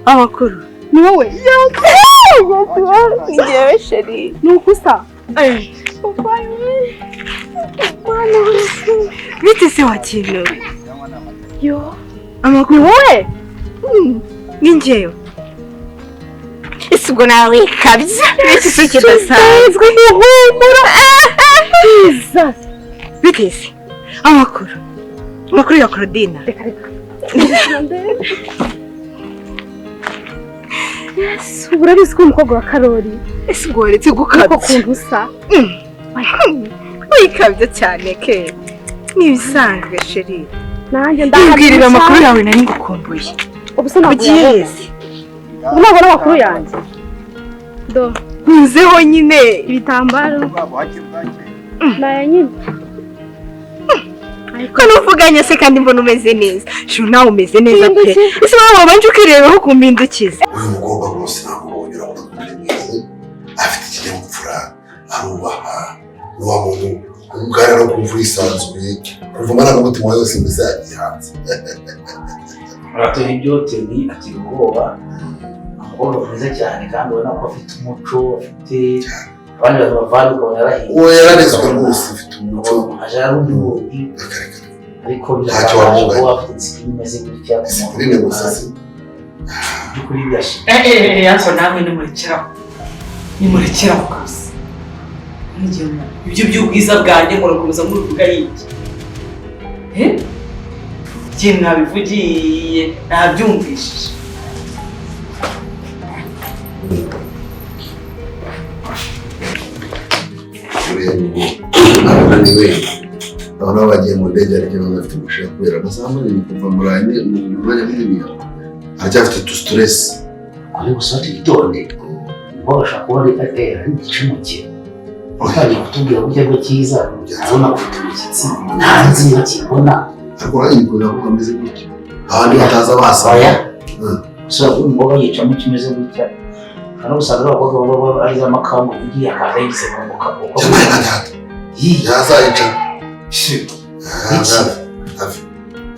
Amakuru. Ni wowe? Ngewe sheri. Nukusa. Papa. Mana. Bite se wakino? Yo. Amakuru wowe? Ningewe. Isugo nawe kabisa. Bite se kidasanzwe n'ihumura. Jesus. Bite se? Amakuru. Amakuru ya Claudine. Reka. Yes, urabizi ko umukobwa wa Karori. Ese goretse gukabya. Ko kuntu usa. Wikabye cyane ke. Nibisanzwe sheri. Nanjye ndabwirira amakuru yawe nari ngukumbuye. Ubuso naguye. Ntabwo amakuru yanjye. Do. Nzeho nyine ibitambaro. Naya nyine. Ko nuvuganye se kandi mbona umeze neza. Shu nawe umeze neza pe. Ese wowe wabanje ukirebaho kumpindukiza. Uyu mukobwa rwose namubonera ko mwiza. Afite ikinyabupfura, arubaha, n'uwa muntu umugara no kumvura isanzuye. Kuva mara n'umutima wose mbese yagiye hanze. Aratera ibyote ni ati ubwoba. Umukobwa mwiza cyane kandi ubona ko afite umuco, afite abandi bantu bavana ukabona yarahiye. Uwo yaranezwe rwose afite umuco. Aje ari undi ariko ntacyo wamugaye. Ko afite insiki imeze gutya. Kuri ne musasi. Kuri byashi. Yaso namwe nimurekera kabisa. Ibyo by'ubwiza bwanjye murakomeza muruvuga yiki. Kintu nabivugiye nabyumvishije. Abana bagiye mu ndege ariko bafite gushaka kubera amasaha ni kuva muranye mu mwanya munini aracyafite tu stress ari gusata itonde ngo bashaka kuba ari igicumuke ukajya kutubwira buryo bwo cyiza urabona ufite umushyitsi nta nzira kibona ariko urayikunda ko ameze gutya abandi bataza basaya so umukobwa yicamo kimeze gutya kandi usanga abakobwa baba ari amakamba ugiye akahise mu kaboko yazayica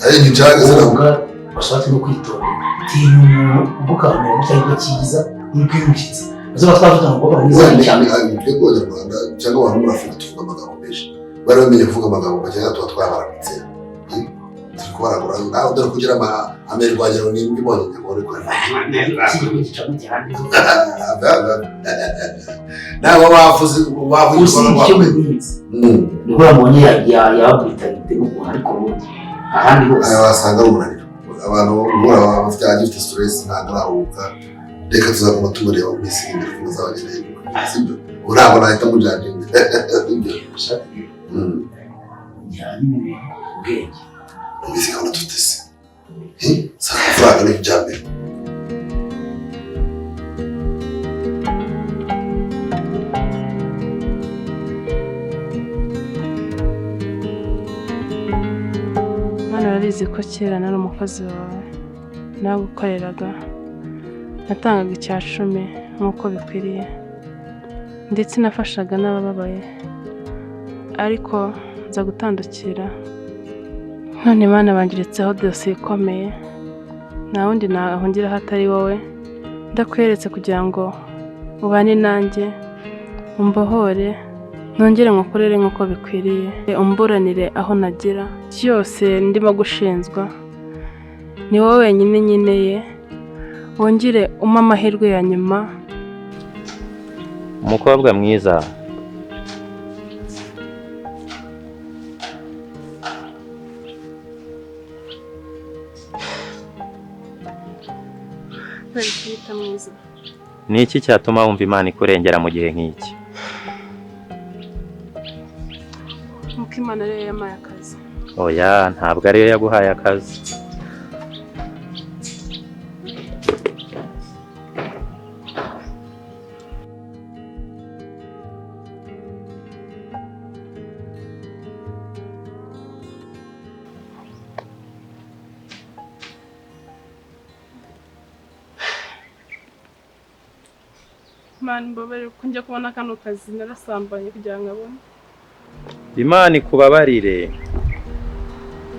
ari gicaga zira bashatse no kwitonda tinya umuntu ubukamera cyangwa cyiza n'ubwimushyitsi azo batwavuga ngo baba mwiza cyane twebwe Abanyarwanda cyangwa abantu muri Afurika tuvuga amagambo menshi bari bamenye kuvuga amagambo cyangwa tuba twabaramutse turi kubaragura nawe dore kugira amerwanyiro n'imbibonye ngore ko nabo bavuze niho yabonye yabwitanite n'ubu ariko ahandi hose wasanga ari umunaniro abantu bora bafite stress ntabwo arahuka reka tuzaguma tumureba mu minsi imbere ko muzabageneye sibyo urabona ahita mujajinga yani ubwenge ibizi kandi tutese safari ni jambe Narabizi ko kera nari umukozi wawe nagukoreraga natangaga icya 10 nk'uko bikwiriye ndetse nafashaga n'abababaye ariko nza gutandukira none Imana bangiritseho dosiye ikomeye nta wundi nahungira hatari wowe ndakweretse kugira ngo ubane nanjye umbohore nongere ngukorere nk'uko bikwiriye umburanire aho nagira cyose ndimo gushinzwa ni wowe wenyine nyeneye wongere umpa amahirwe ya nyuma umukobwa mwiza ni iki cyatuma wumva Imana ikurengera mu gihe nk'iki nuko Imana ariyo yampaye akazi oya ntabwo ariyo yaguhaye akazi Imana mbabare ko njya kubona kano kazi narasambanye kugira ngo abone Imana ikubabarire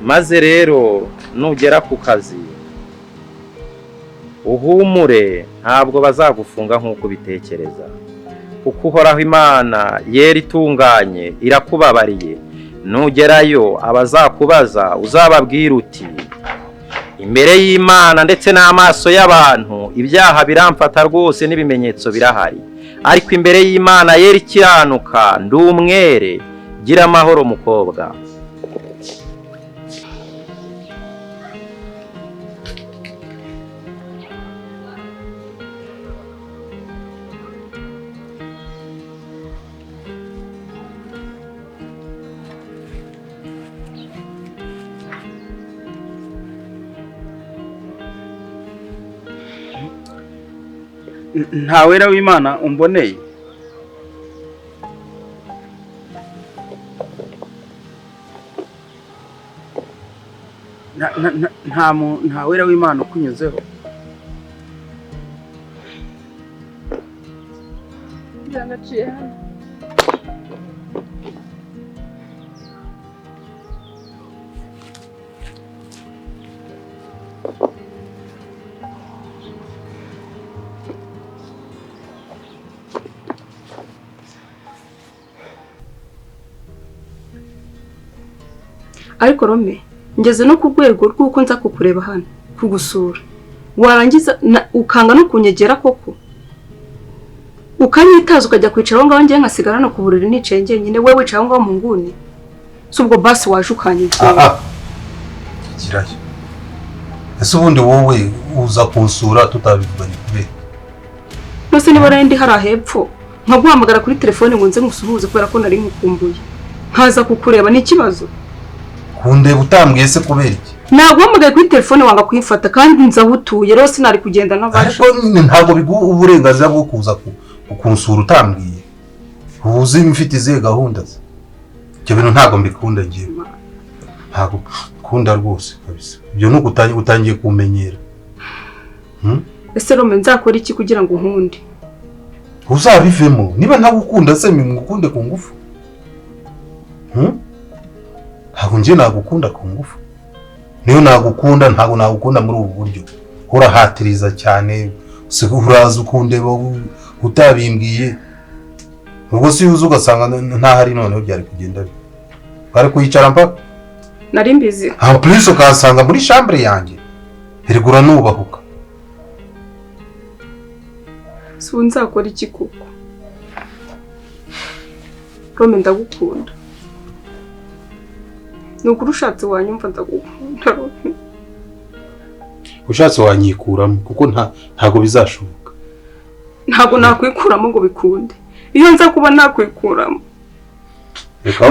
maze rero nugera ku kazi uhumure ntabwo bazagufunga nk'uko ubitekereza, kuko uhoraho Imana yera itunganye irakubabariye. Nugerayo abazakubaza uzababwira uti imbere y'Imana ndetse n'amaso y'abantu ibyaha biramfata rwose n'ibimenyetso birahari, ariko imbere y'Imana yera ikiranuka ndi umwere. Gira amahoro mukobwa. Nta wera w'Imana umboneye? Nta wera w'Imana ukunyuzeho? Byagaciye hano. Ariko Rome, ngeze no ku rwego rw'uko nza kukureba hano kugusura, warangiza ukanga no kunyegera koko, ukanyitaza ukajya kwicara aho ngaho njye nkasigara no ku buriri nicaye njyenyine, wewe wicaye aho ngaho mu nguni. Si ubwo basi waje ukanyegera? Kirayo. Ese ubundi wowe uza kunsura tutabivuganye kubera? Nose niba rero ndi hari hepfo nkaguhamagara kuri telefone ngo nze musuhuze kubera ko nari mukumbuye, nkaza kukureba ni ikibazo? Kundeba utambwiye se kubera iki? Naguhamagaye kuri telefone wanga kuyifata kandi nza hutuye rero sinari kugenda n'abasha. Ntabwo biguha uburenganzira bwo kuza kunsura utambwiye. Uzi mfite izihe gahunda ze? Ibyo bintu ntabwo mbikunda ngiye. Ntabwo kunda rwose kabisa. Ibyo nuko utangiye kumenyera. Ese Rome nzakora iki kugira ngo unkunde? Uzabivemo. Niba ntagukunda se mumukunde ku ngufu. Ntabwo ngiye nagukunda ku ngufu. Niyo nagukunda ntabwo nagukunda muri ubu buryo. Urahatiriza cyane, uraza ukundeba utabimbwiye. Ubwo si uzi ugasanga ntahari noneho byari kugenda bi. Bari kuyicara mpaka? Nari mbizi. Please ukasanga muri chambre yanjye. Erigura nubahuka. So nzakora iki kuko? Rome ndagukunda. Nukuri ushatse wanyumva ndagukunda Rome. Ushatse wanyikuramo kuko ntago bizashoboka. Ntago nakwikuramo ngo bikunde. Iyo nza kuba nakwikuramo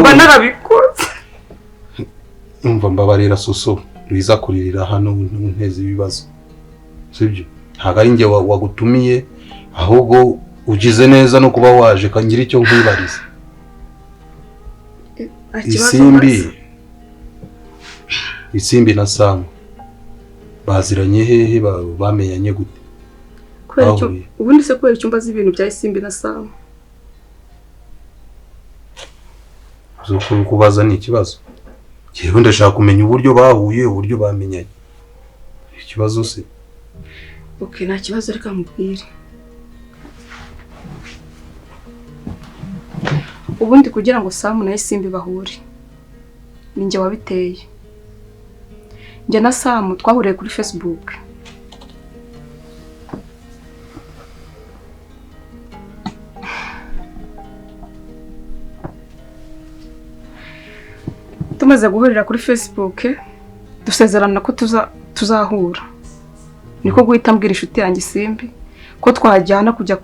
mba narabikoze. Umva mbabarira soso biza kuririra hano nteze ibibazo. Sibyo? Ntago ari nge wagutumiye ahubwo ugize neza no kuba waje kangira icyo nkwibariza. Isimbi na Sam baziranye hehe bamenyanye gute? Ubundi se kwera icyumba z'ibintu bya Isimbi na Sam. Zo kubaza ni ikibazo. Yewe ndashaka kumenya uburyo bahuye, uburyo bamenyanye. Ikibazo se. Okay, nta kibazo reka mubwire. Ubundi kugira ngo Sam na Isimbi bahure ninjye wabiteye. Njye na Sam twahuriye kuri Facebook. Tumaze guhurira kuri Facebook dusezerana ko tuzahura. Niko guhita mbwira inshuti yanjye Isimbi ko twajyana kujya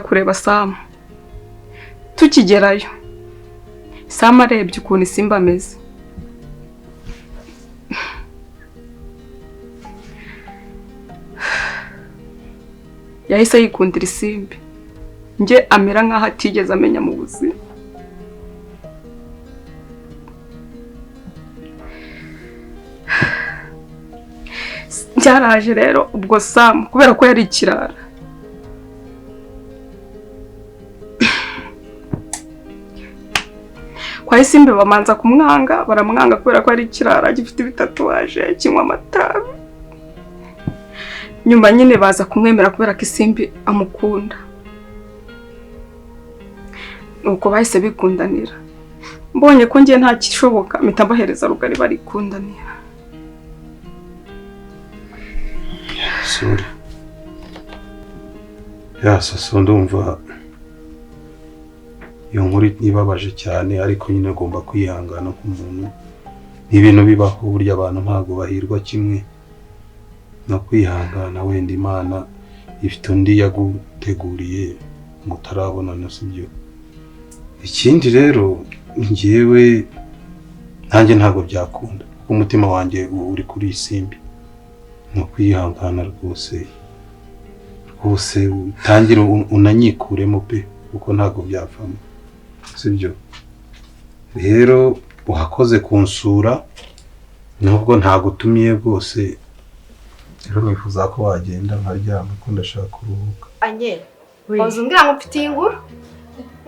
kureba Sam. Tukigerayo Sam arebye ukuntu Isimbi ameze. Yahise yikundira Isimbi. Nge amera nkaho atigeze amenya mu buzima. Byaraje rero ubwo Sam kubera ko yari ikirara. kwa Isimbi bamanza kumwanga, baramwanga kubera ko ari ikirara gifite ibitatuwaje kinywa amatabi. Nyuma nyine baza kumwemera kubera ko Isimbi amukunda. Nuko bahise bikundanira. Mbonye ko ngiye nta kishoboka mpita mbahereza Rugari barikundanira. Sorry. Sasa ndumva iyo nkuru ibabaje cyane, ariko nyine agomba kwihangana k'umuntu. Ibintu bibaho burya abantu ntago bahirwa kimwe. No kwihangana, wenda Imana ifite undi yaguteguriye mutarabonana, sibyo? Ikindi rero njyewe nanjye ntago byakunda kuko umutima wanjye uri kuri Isimbi. No kwihangana rwose utangira unanyikuremo pe, kuko ntago byavamo, sibyo? Rero uhakoze kunsura nubwo ntago utumiye rwose. Rero nifuza ko wagenda nkaryama ko ndashaka kuruhuka. Anye, uzumbwira ngo mfite inkuru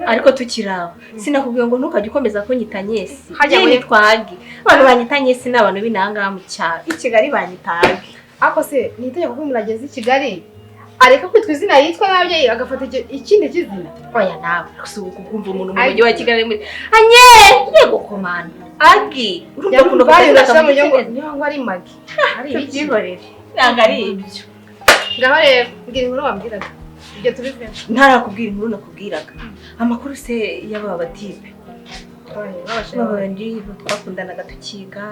ariko tukiraho. Sinakubwiye ngo ntukajye ukomeza kunyita Nyesi. Hajye twagi. Abantu banyita Nyesi n'abantu binanga mu cyaro. I Kigali banyitagi. Ako se nitegeko ko murageze I Kigali areka kwitwa izina yitwa nabyo agafata ikindi kizina. Oya nawe kusubuka kumva umuntu mu mujyi wa Kigali muri Anye yego komana agi urumva kuno bayo ngo ari magi ari ibyihorere nanga ari ibyo. Ngaho rero ngira inkuru wambwiraga ibyo tubive ntarakubwira inkuru nakubwiraga amakuru se y'aba batipe. Oya ndi twakundanaga tukiga.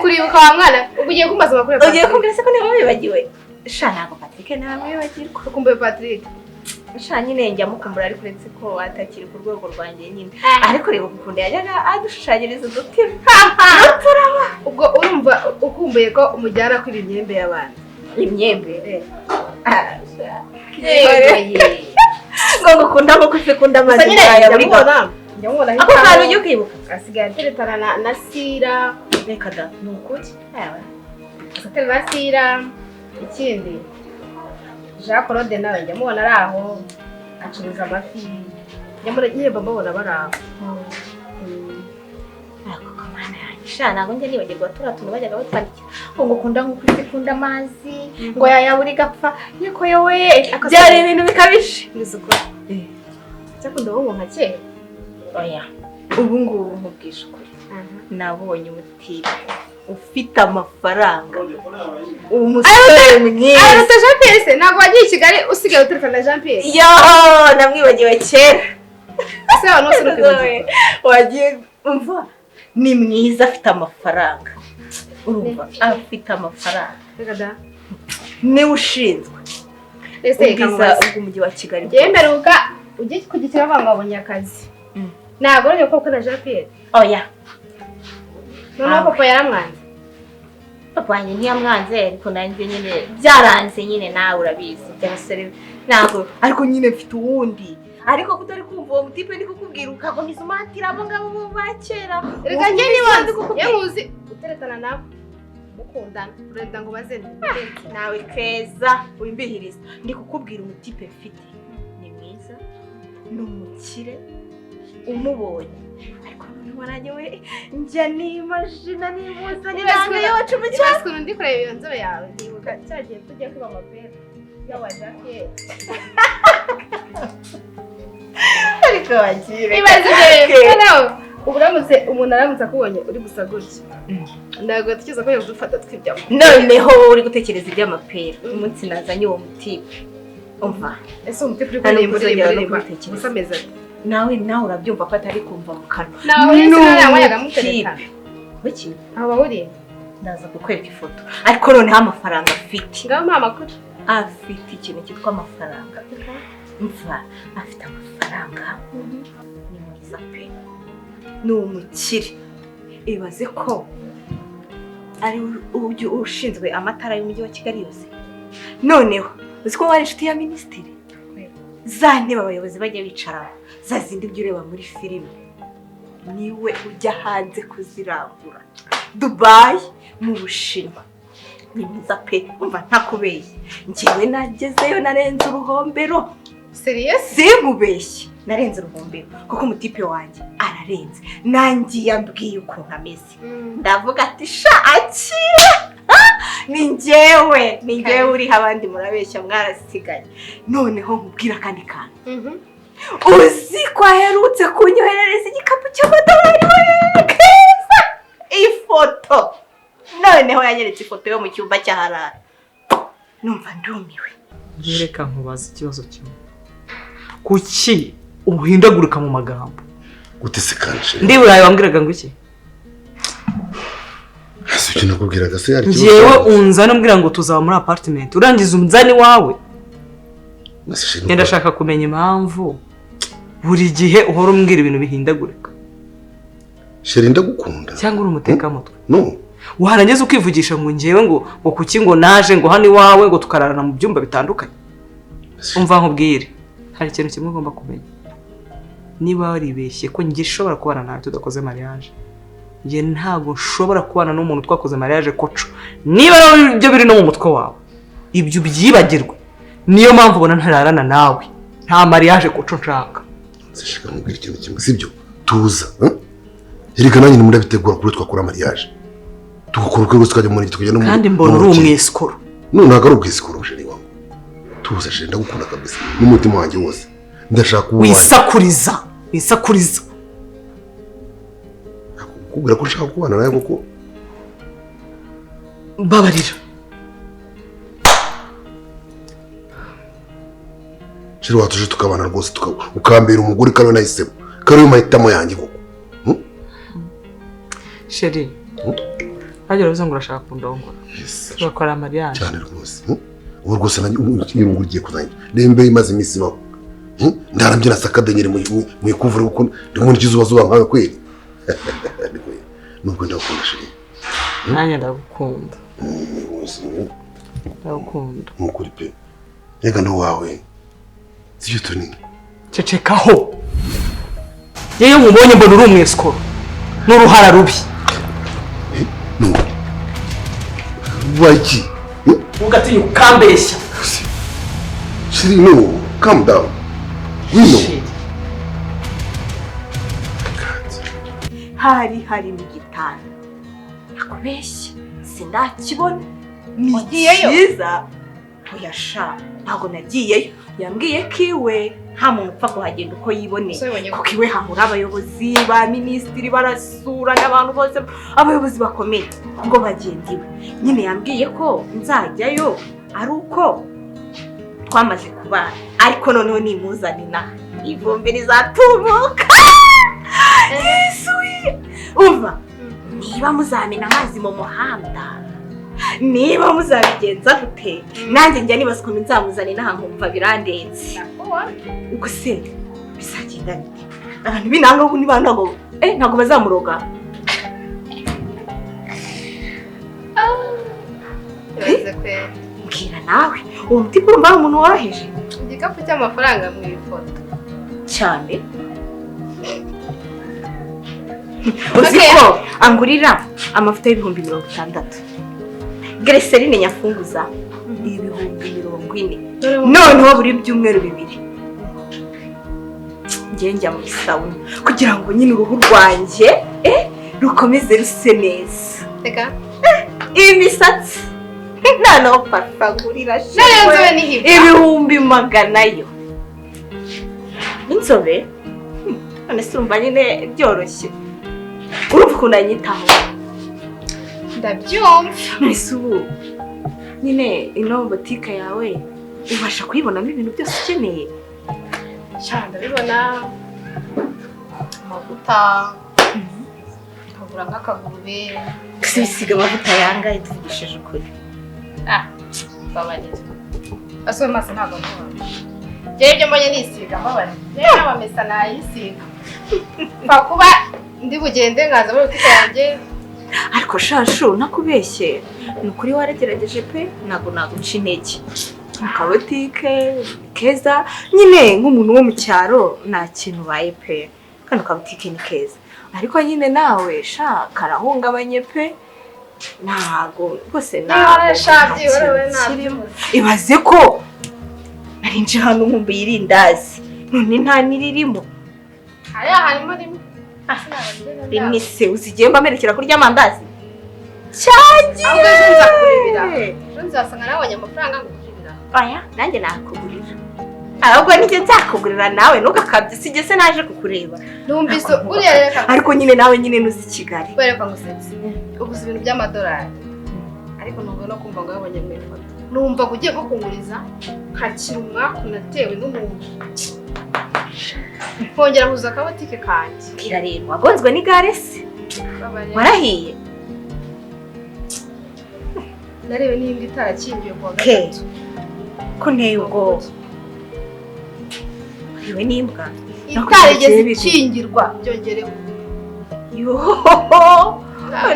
Kuribuka wa mwana ugiye kumbaza amakuru. Ugiye kumbwira se ko niho bibagiwe. Sha ntago Patrick nawe wibagirwa. Ukumbuye Patrick. Sha nyine njya mukumbura ariko uretse ko atakiri ku rwego rwanjye nyine. Ariko reba ukunda yajyaga adushushanyiriza udutima. Ubwo urumva ukumbuye ko umujyana kuri imyembe y'abana. Imyembe ngo ngukunda ko kwikunda amazi ya buri gona. Ako kantu ujye kwibuka asigaye ateretana na Sira. Reka da nukuri asatera na Sira. Ikindi Jean Claude nawe njya mubona ari aho acuruza amafi. Nyine mbabona baraho. Ako kamana yanjye ntabwo njya nibagirwa turatuntu bajyaga batwandikira ngo ngukunda nk'uko ikunda amazi ngo yayaburi gapfa. Yeko yowe byari ibintu bikabije. Nizukora cyakunda wowe nka kera. Oya ubu ngubu nkubwisha ukuri nabonye umutipe ufite amafaranga umusore mwiza. Arata Jean Pierre se ntabwo wagiye I Kigali usigaye uturukana Jean Pierre? Yo namwibagiwe kera. Se wa nose nukibagiwe wagiye umva ni mwiza afite amafaranga. Urumva afite amafaranga. Reka da ni ushinzwe ese kamuza umujyi wa Kigali. Yemeruka ugiye kugikira banga wabonye akazi. Ntabwo rero ko na Jean Pierre. Oya. Mama papa yaramwanze. Papa wanjye ntiyamwanze ariko nanjye nyine byaranze nyine nawe urabizi byasere ntabwo ariko nyine mfite uwundi. Ariko kutari kumva uwo mutipe ndi kukubwira ukagomiza umatira abo ngabo bakera. Reka njye nibanze yemuzi uteretana nabo ukundana urenda ngo bazende nawe keza wimbihiriza. Ndi kukubwira umutipe mfite ni mwiza n'umukire umubonye ariko ntiwaranye we njya nimajina nimuzanira yacu mu cyasku ndi kureba iyo nzobe yawe nibuka cyagiye tujya kuba amapera y'aba Jacques. Ariko wagiye ibaze rero uburamutse umuntu aramutse akubonye uri gusa gutya ntabwo tukiza ko yadufata twibya. Noneho uri gutekereza iby'amapera umunsi nazanye uwo mutipe umva ese umutipe uri kuririmba usameza nawe urabyumva ko atari kumva mu kanwa. Nawe sinari yagamuterekana. Biki? Aba uri ndaza kukwereka ifoto. Ariko noneho amafaranga afite. Ngaho mama makuru. Afite ikintu cyitwa amafaranga. Mva afite amafaranga. Ni mwiza pe. Ni umukire. Ibaze ko ari ushinzwe amatara y'umujyi wa Kigali yose. Noneho uzi ko wari inshuti ya minisitiri. Za ntebe abayobozi bajya bicara za zindi byo ureba muri filime niwe ujya hanze kuzirangura Dubai mu Bushinwa. Ni mwiza pe umva ntakubeshye njyewe nagezeyo narenze uruhombero. Serious? Simubeshye narenze urubumbiro kuko umutipe wanjye ararenze nanjye yambwiye ukuntu ameze ndavuga ati sha akira ni njyewe uriho abandi murabeshya mwarasigaye noneho nkubwira kandi kantu uzi ko aherutse kunyoherereza igikapu cy'amadolari keza ifoto noneho yanyeretse ifoto yo mu cyumba cy'aharara numva ndumiwe reka nkubaza ikibazo kimwe kuki uhindagurika mu magambo gute se kanje ndi burayi wambwiraga ngo iki hasi cyo nakubwiraga se yari jewe unzana umbwira ngo tuzaba muri apartment urangiza umzani wawe ndashaka kumenya impamvu buri gihe uhora umbwira ibintu bihindagurika sheri ndagukunda cyangwa uri umutekamutwe no warangiza ukivugisha ngo njyewe ngo kuki ngo naje ngo hano iwawe ngo tukararana mu byumba bitandukanye umva nkubwire hari ikintu kimwe ugomba kumenya niba waribeshye ko njye ishobora kubana nawe tudakoze mariage njye ntabwo nshobora kubana n'umuntu twakoze mariage koco niba ibyo biri no mu mutwe wawe ibyo byibagirwe niyo mpamvu ubona ntararana nawe nta mariage koco nshaka sishaka nkubwira ikintu kimwe sibyo tuza erega nanjye murabitegura kuri twakora mariage tugukora uko rwose tukajya muri tukajya no kandi mbona uri umwesikoro none ntabwo ari ubwesikoro sheri wangu tuza sheri ndagukunda kabisa n'umutima wanjye wose ndashaka uwo wisakuriza kubwira ko nshaka kubana nawe kuko mbabarira sheri watuje tukabana rwose ukambera umugore kariwe nahisemo kariwe mahitamo yanjye koko sheri hajya uruza ngo urashaka kundongora tugakora mariage cyane rwose ubu rwose n'irungu rigiye kuzanye rembe imaze iminsi baho ndarambye na sakadenyere mu ikuvura kuko ndimo n'ikizuba zuba nkawe kweli nubwo ndakunda sheri nanjye ndagukunda nk'ukuri pe reka ndo wawe sibyo tuni cecekaho yewe mubonye mbona uri umwesikoro n'uruhara rubi waki ugatinya ukambeshya sheri no calm down hari mu gitanda nakubeshya sindakibona nigiyeyo cyiza uyasha ntabwo nagiyeyo yambwiye ko iwe nta muntu upfa kuhagenda uko yiboneye kuko iwe hahura abayobozi ba minisitiri barasura n'abantu bose abayobozi bakomeye ngo bagenda iwe nyine yambwiye ko nzajyayo ari uko twamaze kubana ariko noneho nimuzane inaha ivumbi rizatumuka yesuye umva niba muzamena amazi mu muhanda niba muzabigenza gute nanjye njya nibaza ukuntu nzamuzana inaha nkumva birandenze ubwo se bizagenda bite abantu binanga ngo nibanda ngo ntabwo bazamuroga mbwira nawe uwo mutima urumva ari umuntu woroheje igikapu cy'amafaranga mu ifoto cyane uzi ko angurira amavuta y'ibihumbi 60 Greserine nyafunguza ibihumbi 40 noneho buri byumweru bibiri njya mu sauna kugira ngo nyine uruhu rwanjye rukomeze ruse neza teka imisatsi no parfagurira ibihumbi 100 yo inzobe none surumva nyine byoroshye urumva ukuntu anyitaho ndabyumva nese ubu nyine ino botike yawe ubasha kuyibonamo ibintu byose ukeneye cyane ndabibona amavuta nkagura nk'akagurube bisiga amavuta yangaye tuvugishije ukuri babarira asome maso ntabwo mbona njyewe ibyo mbonye nisiga mbabarira njyewe n'amamesa nayisiga mfa kuba ndi bugende nkaza muri butike yanjye ariko shashu nakubeshye ni ukuri waragerageje pe ntabwo naguca intege mu kabotike keza nyine nk'umuntu wo mu cyaro nta kintu ubaye pe kano kabotike ni keza ariko nyine nawe sha karahungabanye pe ntago rwose ntabwo ibaze ko narinje hano nkumbuye irindazi none nta niririmo hariya harimo rimwe rimwe se uzigiye mbamerekera kurya amandazi cyagiye ahubwo ejo nzakuribira ejo nzasanga nabonye amafaranga ngo kuribira aya nanjye nakugurira ahubwo nijye nzakugurira nawe ntukakabye sijye se naje kukureba numvise uriya reka ariko nyine nawe nyine nuzi Kigali kwereka ngo sensi ubuze ibintu by'amadolari ariko numva no kumva ngo yabonye mu ifoto numva ngo ugiye kunguriza nkakira umwaku natewe n'umuntu nkongera kuza akabotike kanjye mbwira rero wagonzwe n'igare se warahiye narebe n'imbwa itarakingiwe kuwa gatatu ko nteye ubwoba uriwe n'imbwa itarigeze ikingirwa byongereho yohoho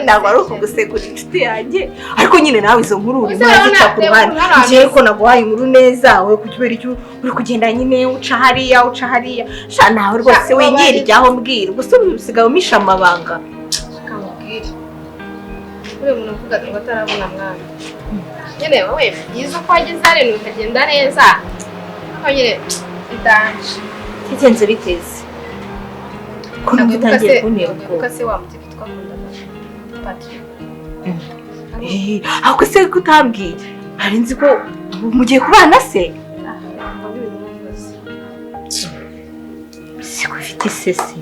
ntabwo ari ukugusegura inshuti yanjye ariko nyine nawe izo nkuru urimo urazica ku ruhande njyewe ko naguhaye inkuru neza wowe kubera icyo uri kugenda nyine uca hariya sha nawe rwose wengera ijyaho mbwira gusa usigaye umisha amabanga kamubwire uriya muntu uvuga ngo atarabona mwana nyine wowe byiza ko wageze hariya bikagenda neza ariko nyine idanje bigenze biteze ko numva utangiye kuntera ubwoba se wa mutiki twakundaga Patrick ahubwo se ko utambwiye hari nzi ko mugiye kubana se siko ufite isesi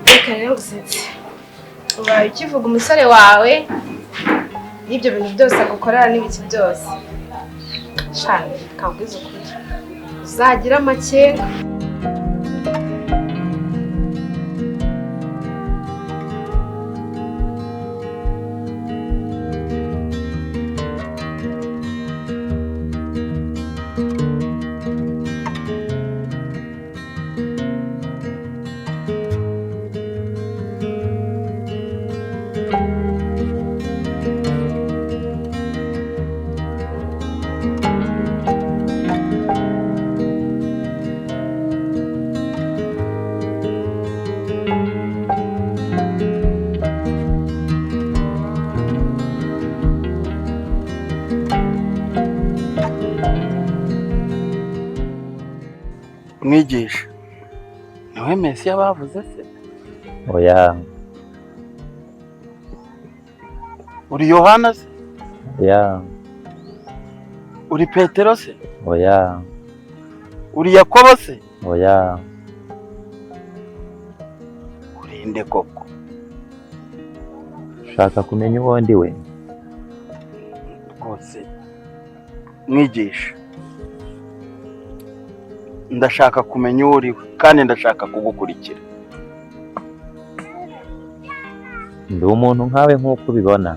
reka rero gusetse ubaye ukivuga umusore wawe n'ibyo bintu byose agukorera n'ibiki byose shana kabwiza ukuri uzagira amakenga mwigisha niwe Mesiya bavuze se oya uri Yohana se oya uri Petero se oya uri Yakobo se oya urinde koko ushaka kumenya uwo ndi we rwose mwigisha ndashaka kumenya uwo uriwe kandi ndashaka kugukurikira ndi umuntu nkawe nk'uko ubibona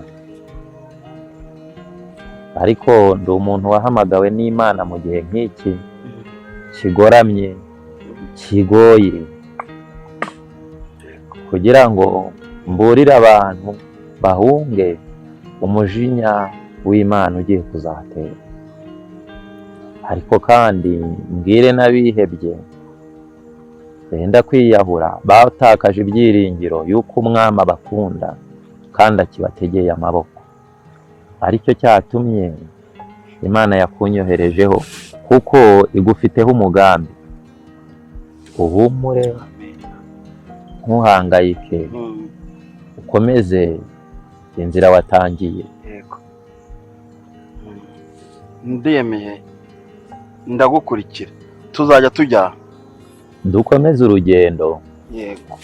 ariko ndi umuntu wahamagawe n'Imana mu gihe nk'iki kigoramye kigoye kugira ngo mburire abantu bahunge umujinya w'Imana ugiye kuzatera ariko kandi mbwire n'abihebye benda kwiyahura batakaje ibyiringiro yuko umwami abakunda kandi akibategeye amaboko aricyo cyatumye Imana yakunyoherejeho kuko igufiteho umugambi uhumure ntuhangayike ukomeze inzira watangiye yego ndiyemeye ndagukurikira tuzajya tujya dukomeze urugendo yego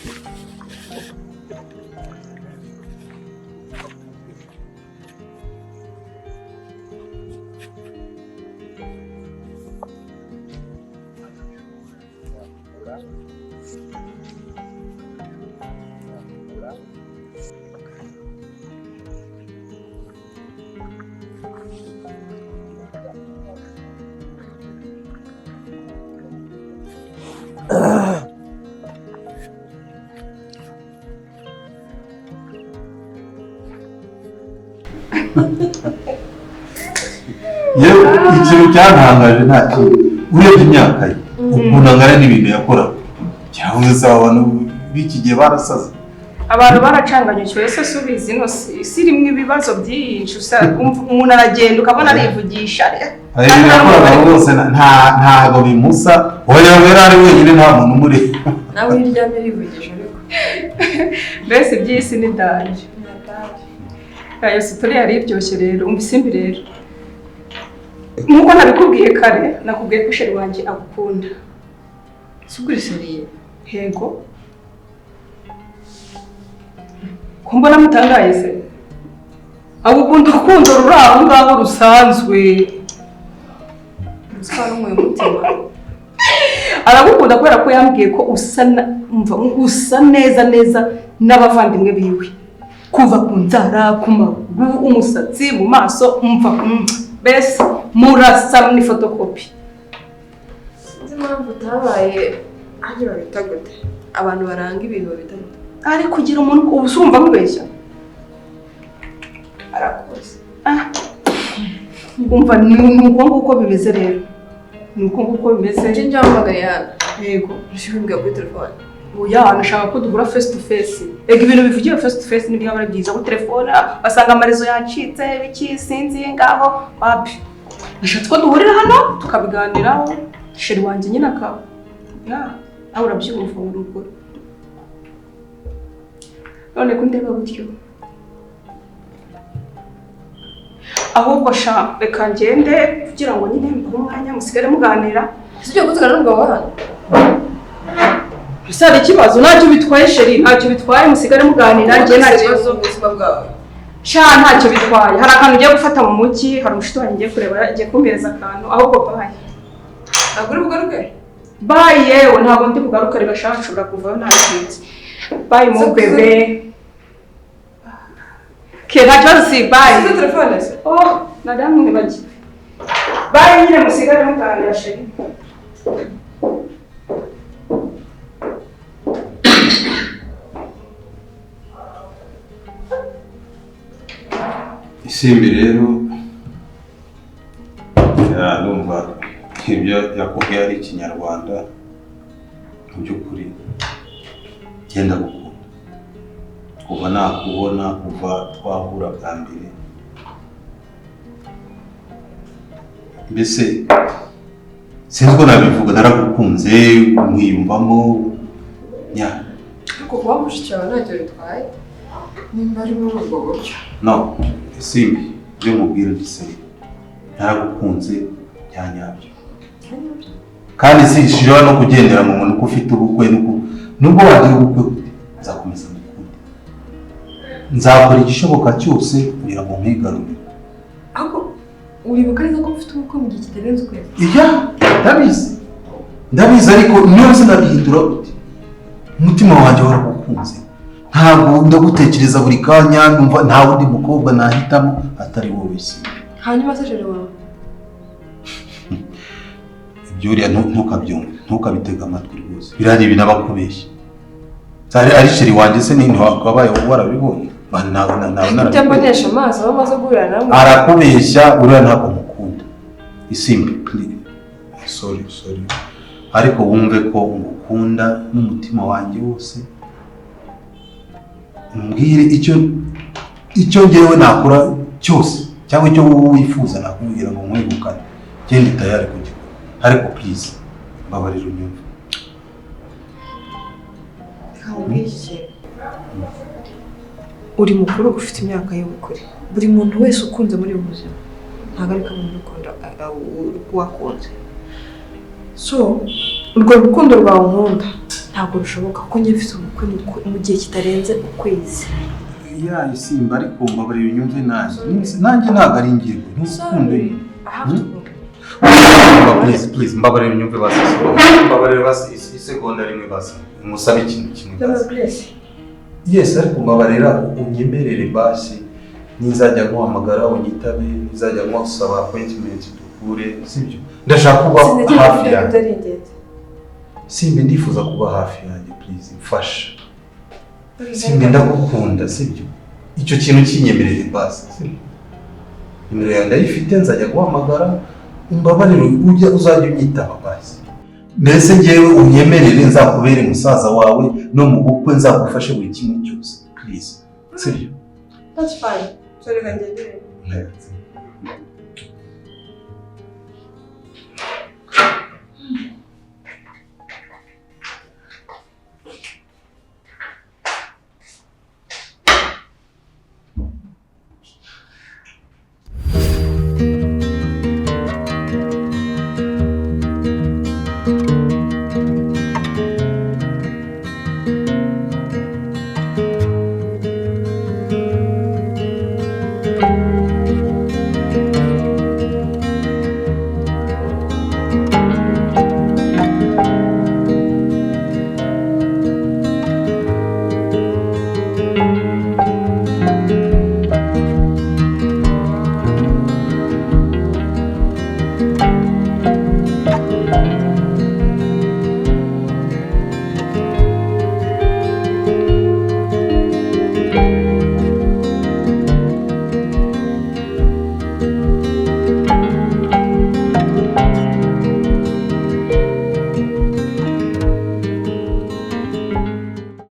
yewe ikintu cyantangaje nta kintu urebye imyaka ye ukuntu angana n'ibintu yakora cyangwa se abantu b'iki gihe barasaze abantu baracanganyukiwe ese subizi no sirimo ibibazo byinshi umuntu aragenda ukabona arivugisha abantu bose ntago bimusa oya wera ari wenyine nta muntu umuri nawe uryamye rivugisha ariko mbese by'isi ni danje ayo sitori yari iryoshye rero umbisimbi rero nkuko nabikubwiye kare nakubwiye ko sheri wanjye agukunda suguriseriye yego kumbona mutangaye se agukunda urukundo ruri aho ngaho rusanzwe rusana umuye mutima aragukunda kubera ko yambwiye ko usa neza n'abavandimwe biwe kuva ku nzara ku maguru umusatsi mu maso mbese murasa ni fotokopi sinzi impamvu utabaye aje babita gute abantu baranga ibintu babita gute ari kugira umuntu ubu urumva mubeshya arakoze umva ni uko nguko bimeze rero ni uko nguko bimeze nje njamagare hano yego ushimbwa kuri telefone oya nashaka ko duhura face to face ega ibintu bivugiye face to face nibyo ari byiza kuri telefone basanga amarezo yacitse biki sinzi ngaho wapi nashatse ko duhurira hano tukabiganiraho sheri wanjye nyine akaba aho urabyumva mu rugo none kundeba gutyo ahubwo sha reka ngende kugira ngo nyine mbuhe umwanya musigare muganira sibyo kuzigana n'umugabo wa hano Bisa ikibazo ntacyo bitwaye sheri ntacyo bitwaye musigare muganira njye nta kibazo ubuzima bwawe sha ntacyo bitwaye hari akantu ugiye gufata mu mujyi hari umushito wanjye ngiye kureba agiye kumpereza akantu ahubwo bayi ntabwo uri bugaruke bayi yewe ntabwo ndi bugaruke reka sha nshobora kuvayo ntakinze bayi mu bebe ke nta kibazo si bayi si telefone se nadamu ntibagiwe bayi nyine musigare muganira sheri isimbi rero numva ibyo yakubwiye ari ikinyarwanda mu by'ukuri genda gukunda kuva nakubona kuva twahura bwa mbere mbese sinzi ko nabivuga naragukunze mwiyumvamo ariko kuba mushiki wawe ntacyo bitwaye nimba ari muri ubwo buryo no isimbi ibyo mubwira giseri naragukunze byanyabyo kandi zishira no kugendera mu muntu ko ufite ubukwe nubwo wagira ubukwe gute nzakomeza mukunde nzakora igishoboka cyose kugira ngo nkwigarure ariko uribuka neza ko ufite ubukwe mu gihe kitarenze ukwezi ndabizi ariko niyo sinabihindura gute umutima wanjye waragukunze ntabwo ndagutekereza buri kanya numva nta wundi mukobwa nahitamo atari wowe Simbi hanyuma se jere wawe ibyuriya ntukabyumve ntukabitega amatwi rwose birari ibintu abakubeshya ari sheri wanjye se nini wakabaye warabibonye utambonesha amaso aho amaze guhurira namwe arakubeshya uriya ntabwo mukunda Isimbi sorry ariko wumve ko ngukunda n'umutima wanjye wose mbwire icyo ngewe nakora cyose cyangwa icyo wowe wifuza nakubwira ngo nkwegukane genda tayari kugikora ariko please mbabarira unyumve uri mukuru ufite imyaka y'ubukure buri muntu wese ukunze muri ubu buzima ntabwo ari kamwe n'urukundo wakunze so urwo rukundo rwawe nkunda ntabwo rushoboka ko njye mfite ubukwe mu gihe kitarenze ukwezi Isimbi ariko mbabarira unyumve nanjye ntabwo ari ingingo ntukunde please mbabarira unyumve basi mbabarira basi isegonda rimwe basi musabe ikintu kimwe basi yes ariko mbabarira unyemerere basi nizajya guhamagara unyitabe nizajya gusaba appointment duhure sibyo ndashaka kuba hafi yanjye Simbi ndifuza kuba hafi yanjye please mfasha Simbi ndagukunda sibyo icyo kintu kinyemerere basi sibyo nimero yanjye ndayifite nzajya guhamagara umbabarire uzajya unyitaba basi mbese ngewe unyemerere nzakubere musaza wawe no mu bukwe nzagufashe buri kimwe cyose please sibyo That's fine. So reka ngende.